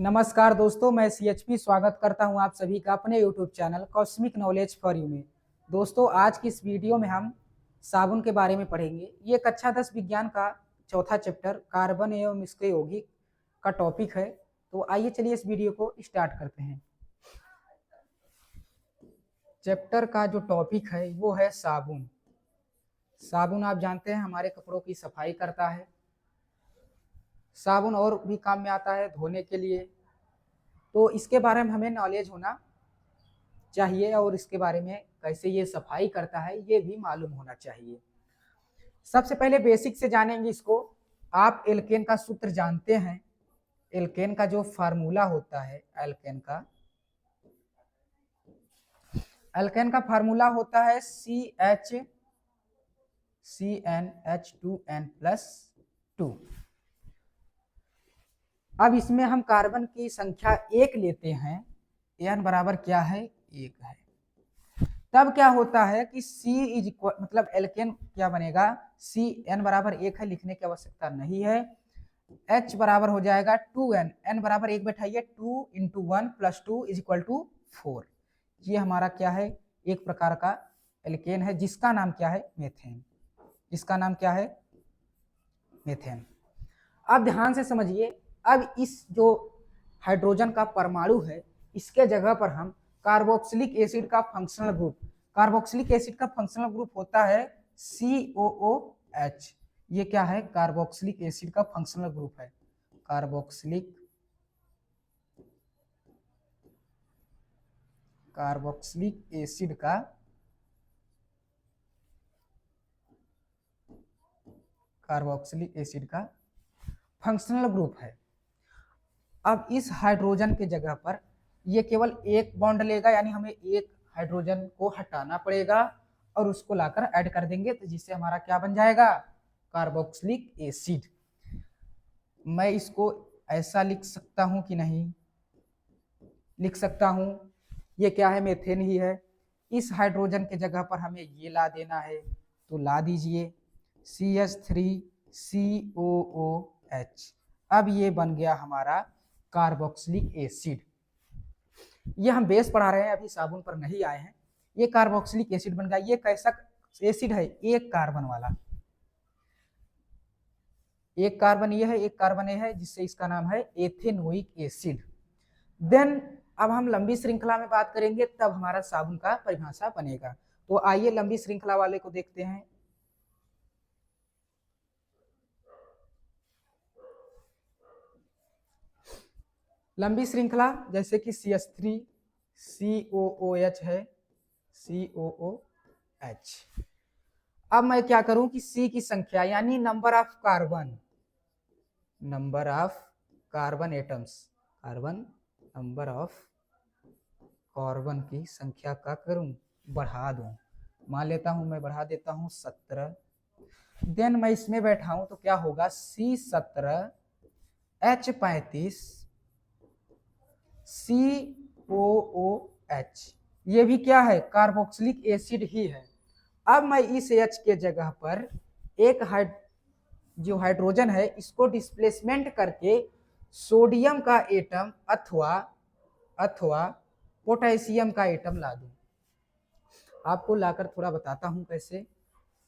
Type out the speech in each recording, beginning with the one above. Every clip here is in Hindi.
नमस्कार दोस्तों, मैं सीएचपी स्वागत करता हूं आप सभी का अपने YouTube channel cosmic knowledge for you में। दोस्तों, आज की इस वीडियो में हम साबुन के बारे में पढ़ेंगे। ये कक्षा 10 विज्ञान का चौथा चैप्टर कार्बन एवं इसके यौगिक का टॉपिक है। तो आइए चलिए इस वीडियो को स्टार्ट करते हैं। चैप्टर का जो टॉपिक है वो है साबुन। साबुन आप जानते हैं हमारे कपड़ों की सफाई करता है। साबुन और भी काम में आता है धोने के लिए। तो इसके बारे में हमें नॉलेज होना चाहिए और इसके बारे में कैसे ये सफाई करता है ये भी मालूम होना चाहिए। सबसे पहले बेसिक से जानेंगे इसको। आप एल्केन का सूत्र जानते हैं। एल्केन का जो फार्मूला होता है एल्केन का फार्मूला होता है CH2N+2। अब इसमें हम कार्बन की संख्या 1 लेते हैं। n बराबर क्या है? 1 है। तब क्या होता है कि C इज इक्वल मतलब एल्केन क्या बनेगा? CN बराबर 1 है, लिखने की आवश्यकता नहीं है। H बराबर हो जाएगा 2N। N बराबर 1 बैठाइए, 2 × 1 + 2 = 4। ये हमारा क्या है? एक प्रकार का एल्केन है जिसका नाम क्या है? मेथेन। इसका नाम क्या है? मेथेन। अब ध्यान से समझिए। अब इस जो हाइड्रोजन का परमाणु है इसके जगह पर हम कार्बोक्सिलिक एसिड का फंक्शनल ग्रुप होता है COOH। ये क्या है? कार्बोक्सिलिक एसिड का फंक्शनल ग्रुप है। कार्बोक्सिलिक एसिड का फंक्शनल ग्रुप है। अब इस हाइड्रोजन के जगह पर ये केवल एक बॉन्ड लेगा, यानी हमें एक हाइड्रोजन को हटाना पड़ेगा और उसको लाकर ऐड कर देंगे, तो जिससे हमारा क्या बन जाएगा? Carboxylic acid. मैं इसको ऐसा लिख सकता हूं कि नहीं? लिख सकता हूं। ये क्या है? मेथेन ही है। इस हाइड्रोजन के जगह पर हमें ये ला देना है, तो ला दीजिए CH3COOH। अब ये बन गया हमारा कार्बोक्सिलिक एसिड। ये हम बेस पढ़ा रहे हैं, अभी साबुन पर नहीं आए हैं। ये कार्बोक्सिलिक एसिड बन गया। ये कैसा एसिड है? एक कार्बन वाला। एक कार्बन ये है, एक कार्बन ये है, जिससे इसका नाम है एथेनोइक एसिड। देन अब हम लंबी श्रृंखला में बात करेंगे, तब हमारा साबुन का परिभाषा बनेगा। तो आइए लंबी श्रृंखला वाले को देखते हैं। लंबी श्रृंखला जैसे कि CH3COOH है, COOH। अब मैं क्या करूं कि C की संख्या यानी number of carbon atoms, number of carbon की संख्या का करूं बढ़ा दूं। मान लेता हूं, मैं बढ़ा देता हूं 17। देन मैं इसमें बैठाऊं तो क्या होगा? C17H35 COOH। ये भी क्या है? कार्बोक्सिलिक एसिड ही है। अब मैं इस H के जगह पर एक जो हाइड्रोजन है इसको डिस्प्लेसमेंट करके सोडियम का एटम अथवा पोटेशियम का एटम ला दूं। आपको लाकर थोड़ा बताता हूं कैसे।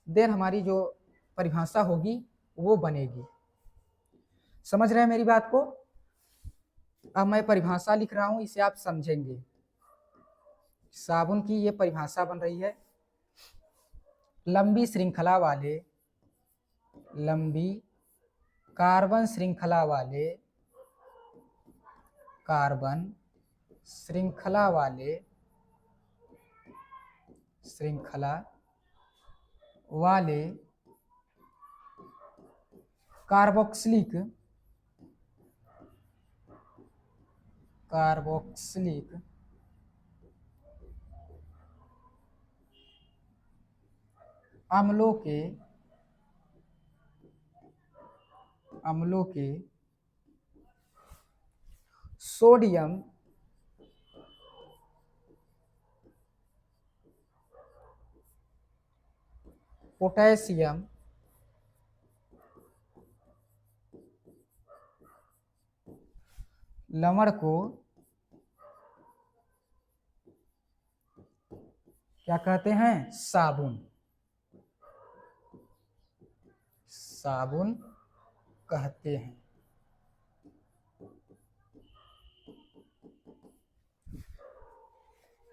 देन हमारी जो परिभाषा होगी वो बनेगी। समझ रहे हैं मेरी बात को? अब मैं परिभाषा लिख रहा हूं, इसे आप समझेंगे। साबुन की ये परिभाषा बन रही है। लंबी कार्बन श्रृंखला वाले कार्बोक्सिलिक अम्लों के सोडियम पोटेशियम लवण को क्या कहते हैं? साबुन। साबुन कहते हैं।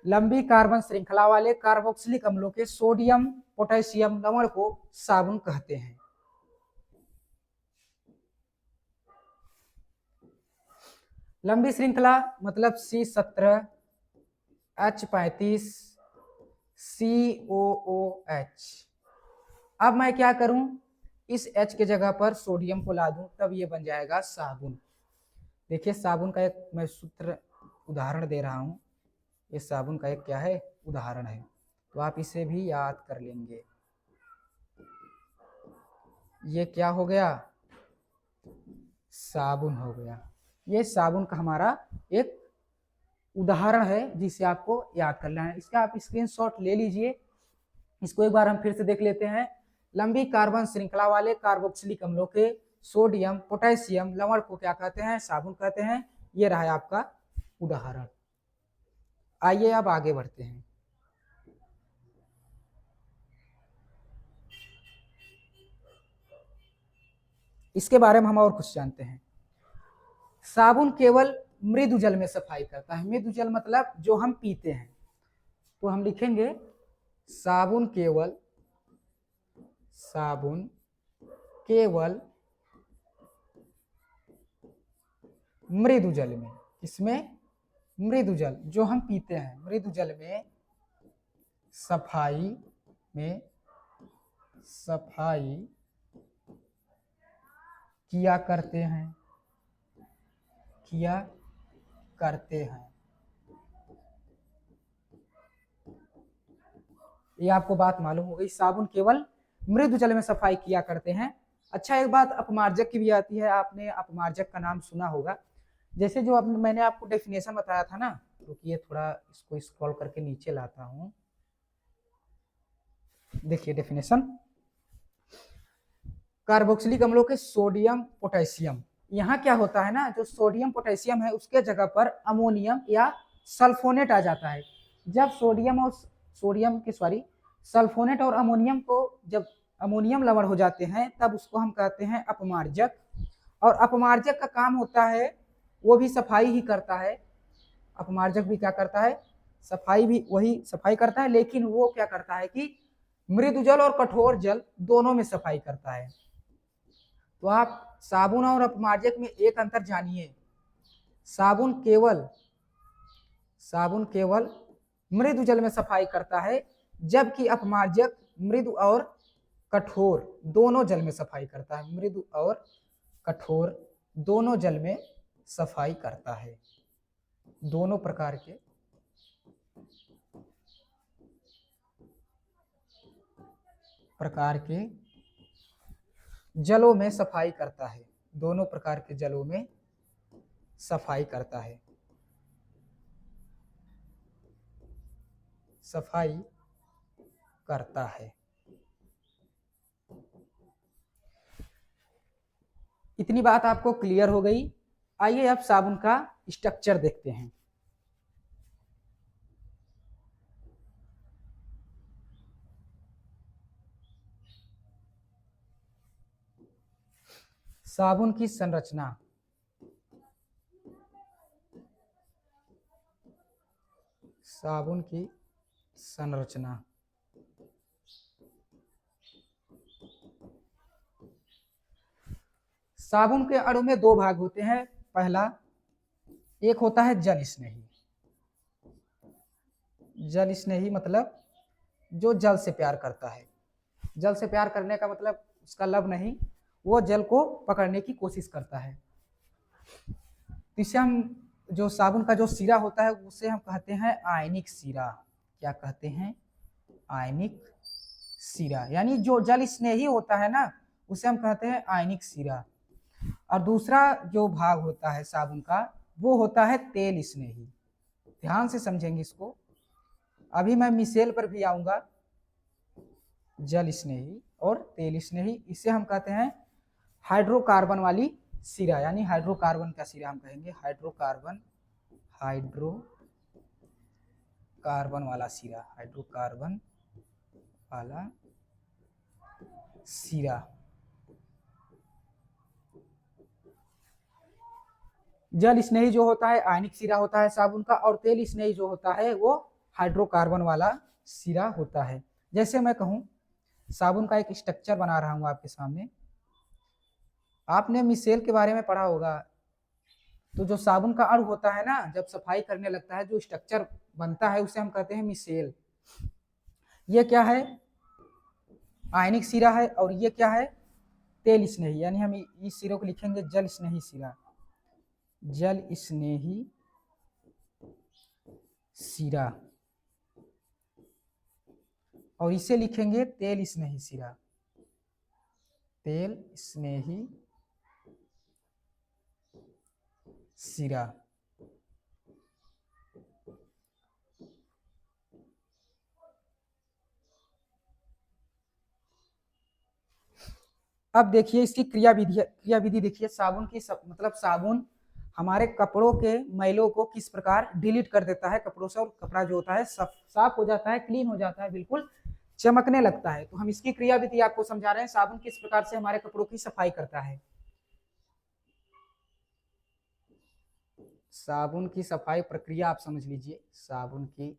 लंबी कार्बन श्रृंखला वाले कार्बोक्सिलिक अम्लों के सोडियम पोटेशियम लवण को साबुन कहते हैं। लंबी श्रृंखला मतलब C17 H35 COOH। अब मैं क्या करूं, इस H के जगह पर सोडियम को ला दूं, तब ये बन जाएगा साबुन। देखिए साबुन का एक मैं सूत्र उदाहरण दे रहा हूं, ये साबुन का एक क्या है? उदाहरण है, तो आप इसे भी याद कर लेंगे। ये क्या हो गया? साबुन हो गया। ये साबुन का हमारा एक उदाहरण है जिसे आपको याद करना है। इसका आप स्क्रीनशॉट ले लीजिए। इसको एक बार हम फिर से देख लेते हैं। लंबी कार्बन श्रृंखला वाले कार्बोक्सिलिक अम्लों के सोडियम पोटेशियम लवण को क्या कहते हैं? साबुन कहते हैं। ये रहा आपका उदाहरण। आइए अब आगे बढ़ते हैं। इसके बारे में हम और कुछ जानते हैं। साबुन केवल मृदु जल में सफाई करता है। मृदु जल मतलब जो हम पीते हैं, तो हम लिखेंगे साबुन केवल मृदु जल में। इसमें मृदु जल जो हम पीते हैं, मृदु जल में सफाई किया करते हैं। ये आपको बात मालूम हो गई, साबुन केवल मृदु जल में सफाई किया करते हैं। अच्छा, एक बात अपमार्जक की भी आती है। आपने अपमार्जक का नाम सुना होगा। जैसे जो मैंने आपको डेफिनेशन बताया था ना, तो ये थोड़ा इसको स्क्रॉल करके नीचे लाता हूं। देखिए डेफिनेशन, कार्बोक्सिलिक अम्लों के सोडियम पोटेशियम, यहाँ क्या होता है ना, जो सोडियम पोटेशियम है उसके जगह पर अमोनियम या सल्फोनेट आ जाता है। जब सल्फोनेट और अमोनियम को, जब अमोनियम लवण हो जाते हैं, तब उसको हम कहते हैं अपमार्जक। और अपमार्जक का काम होता है, वो भी सफाई ही करता है। अपमार्जक भी क्या करता है? सफाई करता है, लेकिन वो क्या करता है कि मृदु जल और कठोर जल दोनों में सफाई करता है। तो आप साबुन और अपमार्जक में एक अंतर जानिए। साबुन केवल मृदु जल में सफाई करता है, जबकि अपमार्जक मृदु और कठोर दोनों जल में सफाई करता है। मृदु और कठोर दोनों जल में सफाई करता है। दोनों प्रकार के जलों में सफाई करता है। दोनों प्रकार के जलों में सफाई करता है। इतनी बात आपको क्लियर हो गई। आइए अब साबुन का स्ट्रक्चर देखते हैं। साबुन की संरचना। साबुन के अणु में दो भाग होते हैं। पहला, एक होता है जल स्नेही। जल स्नेही मतलब जो जल से प्यार करता है। जल से प्यार करने का मतलब उसका लव नहीं, वो जल को पकड़ने की कोशिश करता है। इसे हम, जो साबुन का जो सिरा होता है, उसे हम कहते हैं आयनिक सिरा। क्या कहते हैं? आयनिक सिरा। यानी जो जल स्नेही होता है ना, उसे हम कहते हैं आयनिक सिरा। और दूसरा जो भाग होता है साबुन का, वो होता है तेल स्नेही। ध्यान से समझेंगे इसको। अभी मैं मिसेल पर भी आऊंगा। जल स्नेही और तेल स्नेही, इसे हम कहते हैं हाइड्रोकार्बन वाली सिरा, यानी हाइड्रोकार्बन का सिरा हम कहेंगे, हाइड्रोकार्बन वाला सिरा, हाइड्रोकार्बन वाला सिरा। जल स्नेही जो होता है आयनिक सिरा होता है साबुन का, और तेल स्नेही जो होता है वो हाइड्रोकार्बन वाला सिरा होता है। जैसे मैं कहूं साबुन का एक स्ट्रक्चर बना रहा हूं आपके सामने, आपने मिसेल के बारे में पढ़ा होगा, तो जो साबुन का अणु होता है ना, जब सफाई करने लगता है जो स्ट्रक्चर बनता है उसे हम कहते हैं मिसेल। ये क्या है, आयनिक सिरा है, और ये क्या है, तेल स्नेही, यानी हम इस सिरे को लिखेंगे जल स्नेही सिरा, जल स्नेही सिरा, और इसे लिखेंगे तेल स्नेही सिरा, तेल स्नेही सिरा। अब देखिए इसकी क्रियाविधि देखिए, साबुन की मतलब साबुन हमारे कपड़ों के मैलों को किस प्रकार डिलीट कर देता है कपड़ों से, और कपड़ा जो होता है साफ हो जाता है, क्लीन हो जाता है, बिल्कुल चमकने लगता है। तो हम इसकी क्रियाविधि आपको समझा रहे हैं, साबुन किस प्रकार से हमारे कपड़ों की सफाई करता है। साबुन की सफाई प्रक्रिया आप समझ लीजिए, साबुन की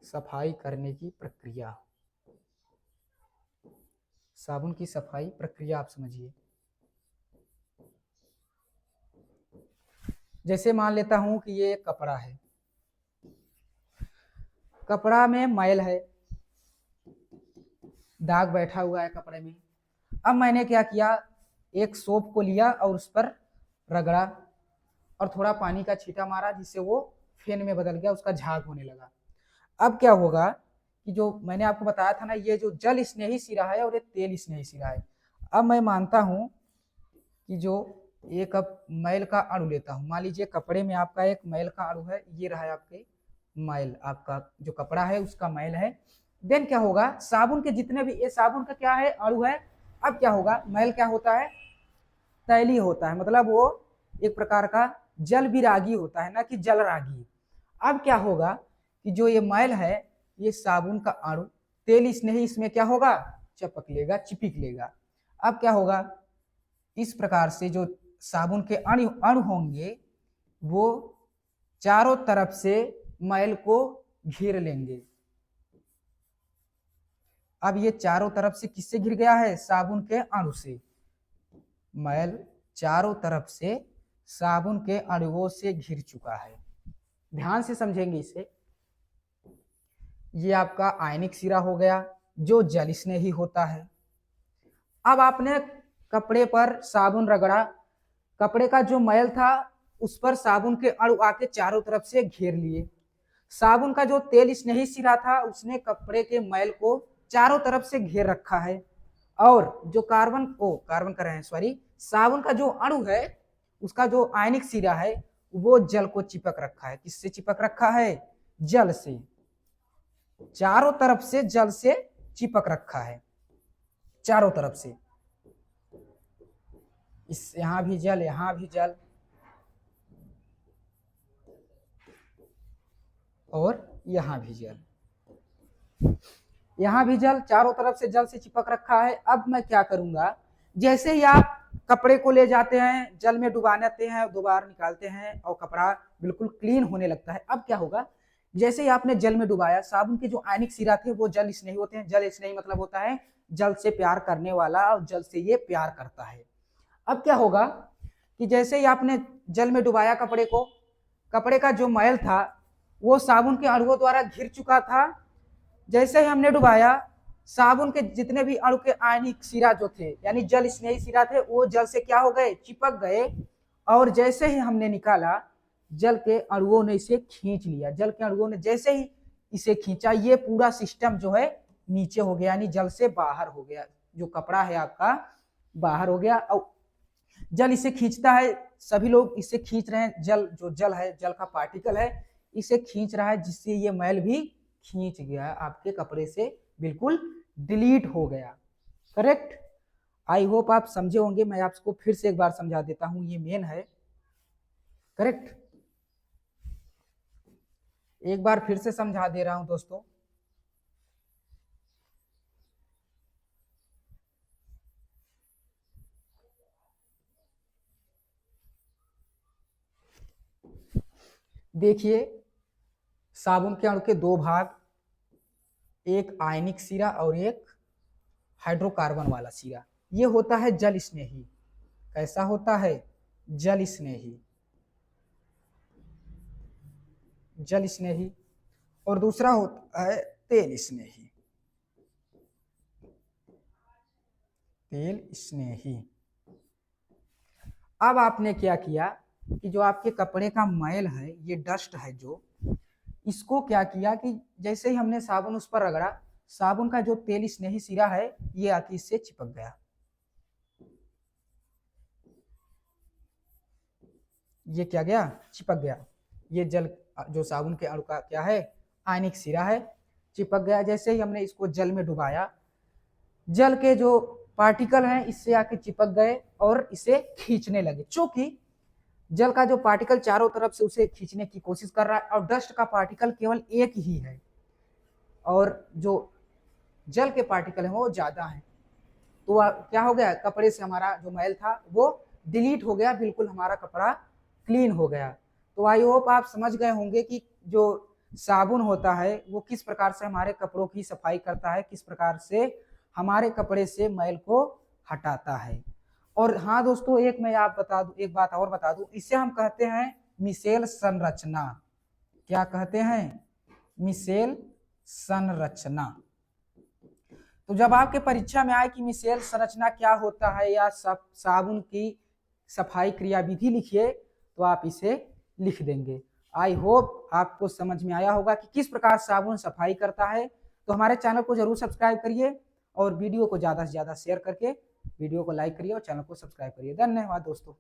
सफाई करने की प्रक्रिया, साबुन की सफाई प्रक्रिया आप समझिए। जैसे मान लेता हूं कि ये कपड़ा है, कपड़ा में मैल है, दाग बैठा हुआ है कपड़े में। अब मैंने क्या किया, एक सोप को लिया और उस पर रगड़ा और थोड़ा पानी का छींटा मारा, जिससे वो फेन में बदल गया, उसका झाग होने लगा। अब क्या होगा कि जो मैंने आपको बताया था ना, ये जो जल स्नेही सिरा है और ये तेल स्नेही सिरा है। अब मैं मानता हूं कि जो एक अब मैल का अणु लेता हूं, मान लीजिए कपड़े में आपका एक मैल का अणु है, ये रहा आपके मैल, आपका जो कपड़ा है उसका मैल है। देन क्या होगा, साबुन के जितने भी, ये साबुन का क्या है, अणु है। अब क्या होगा, मैल क्या होता है, तैलीय होता है, मतलब वो एक प्रकार का जल विरागी होता है, ना कि जल रागी। अब क्या होगा कि जो ये मैल है, ये साबुन का अणु तेल स्नेही इसमें क्या होगा, चिपक लेगा, चिपक लेगा। अब क्या होगा, इस प्रकार से जो साबुन के अणु होंगे वो चारों तरफ से मैल को घेर लेंगे। अब ये चारों तरफ से किससे घिर गया है, साबुन के अणु से। मैल चारों तरफ से साबुन के अणुओं से घिर चुका है। ध्यान से समझेंगे इसे। ये आपका आयनिक सिरा हो गया जो जल स्नेही होता है। अब आपने कपड़े पर साबुन रगड़ा, कपड़े का जो मैल था उस पर साबुन के अणु आके चारों तरफ से घेर लिए। साबुन का जो तेल स्नेही सिरा था उसने कपड़े के मैल को चारों तरफ से घेर रखा है, और जो कार्बन कर रहे हैं सॉरी, साबुन का जो अणु है उसका जो आयनिक सिरा है वो जल को चिपक रखा है। किससे चिपक रखा है, जल से, चारों तरफ से जल से चिपक रखा है, चारों तरफ से। इस यहां भी जल, यहां भी जल, और यहां भी जल, यहां भी जल, चारों तरफ से जल से चिपक रखा है। अब मैं क्या करूंगा, जैसे ही आप कपड़े को ले जाते हैं, जल में डुबाते हैं, दोबारा निकालते हैं और कपड़ा बिल्कुल क्लीन होने लगता है। अब क्या होगा, जैसे ही आपने जल में डुबाया, साबुन के जो आयनिक सिरा थे वो जल स्नेही होते हैं। जल स्नेही मतलब होता है जल से प्यार करने वाला, और जल से ये प्यार करता है। अब क्या होगा कि जैसे ही आपने जल में डुबाया कपड़े को, कपड़े का जो मैल था वो साबुन के अणुओं द्वारा घिर चुका था। जैसे ही हमने डुबाया, साबुन के जितने भी अणु के आयनिक सिरा जो थे, यानी जल स्नेही सिरा थे, वो जल से क्या हो गए, चिपक गए। और जैसे ही हमने निकाला, जल के अणुओं ने इसे खींच लिया। जल के अणुओं ने जैसे ही इसे खींचा, ये पूरा सिस्टम जो है नीचे हो गया, यानी जल से बाहर हो गया। जो कपड़ा है आपका बाहर हो गया, और जल इसे खींचता है, सभी लोग इसे खींच रहे हैं। जल जो जल है, जल का पार्टिकल है, इसे खींच रहा है, जिससे ये मैल भी खींच गया आपके कपड़े से, बिल्कुल डिलीट हो गया। करेक्ट। आई होप आप समझे होंगे। मैं आपको फिर से एक बार समझा देता हूं, ये मेन है, करेक्ट। एक बार फिर से समझा दे रहा हूं दोस्तों। देखिए, साबुन के अणु के दो भाग, एक आयनिक सिरा और एक हाइड्रोकार्बन वाला सिरा। ये होता है जल स्नेही। कैसा होता है? जल स्नेही, जल स्नेही। और दूसरा होता है तेल स्नेही, तेल स्नेही। अब आपने क्या किया कि जो आपके कपड़े का मैल है, ये डस्ट है जो, इसको क्या किया कि जैसे ही हमने साबुन उस पर रगड़ा, साबुन का जो तेल स्नेही सिरा है ये आके इससे चिपक गया। ये क्या गया? चिपक गया। ये जल, जो साबुन के अणु का क्या है? आयनिक सिरा है, चिपक गया। जैसे ही हमने इसको जल में डुबाया, जल के जो पार्टिकल हैं इससे आके चिपक गए और इसे खींचने लगे। चूंकि जल का जो पार्टिकल चारों तरफ से उसे खींचने की कोशिश कर रहा है और डस्ट का पार्टिकल केवल एक ही है और जो जल के पार्टिकल है वो ज्यादा है, तो क्या हो गया? कपड़े से हमारा जो मैल था वो डिलीट हो गया, बिल्कुल हमारा कपड़ा क्लीन हो गया। तो आई होप आप समझ गए होंगे कि जो साबुन होता है वो किस प्रकार से हमारे कपड़ों की सफाई करता है, किस प्रकार से हमारे कपड़े से मैल को हटाता है। और हाँ दोस्तों, एक मैं आप बता दूं, एक बात और बता दूं, इसे हम कहते हैं मिशेल संरचना। क्या कहते हैं? मिशेल संरचना। तो जब आपके परीक्षा में आए कि मिशेल संरचना क्या होता है या साबुन की सफाई क्रिया विधि लिखिए, तो आप इसे लिख देंगे। आई होप आपको समझ में आया होगा कि किस प्रकार साबुन सफाई करता है। तो हमारे चैनल को जरूर सब्सक्राइब करिए और वीडियो को ज़्यादा से ज़्यादा शेयर करके वीडियो को लाइक करिए और चैनल को सब्सक्राइब करिए। धन्यवाद दोस्तों।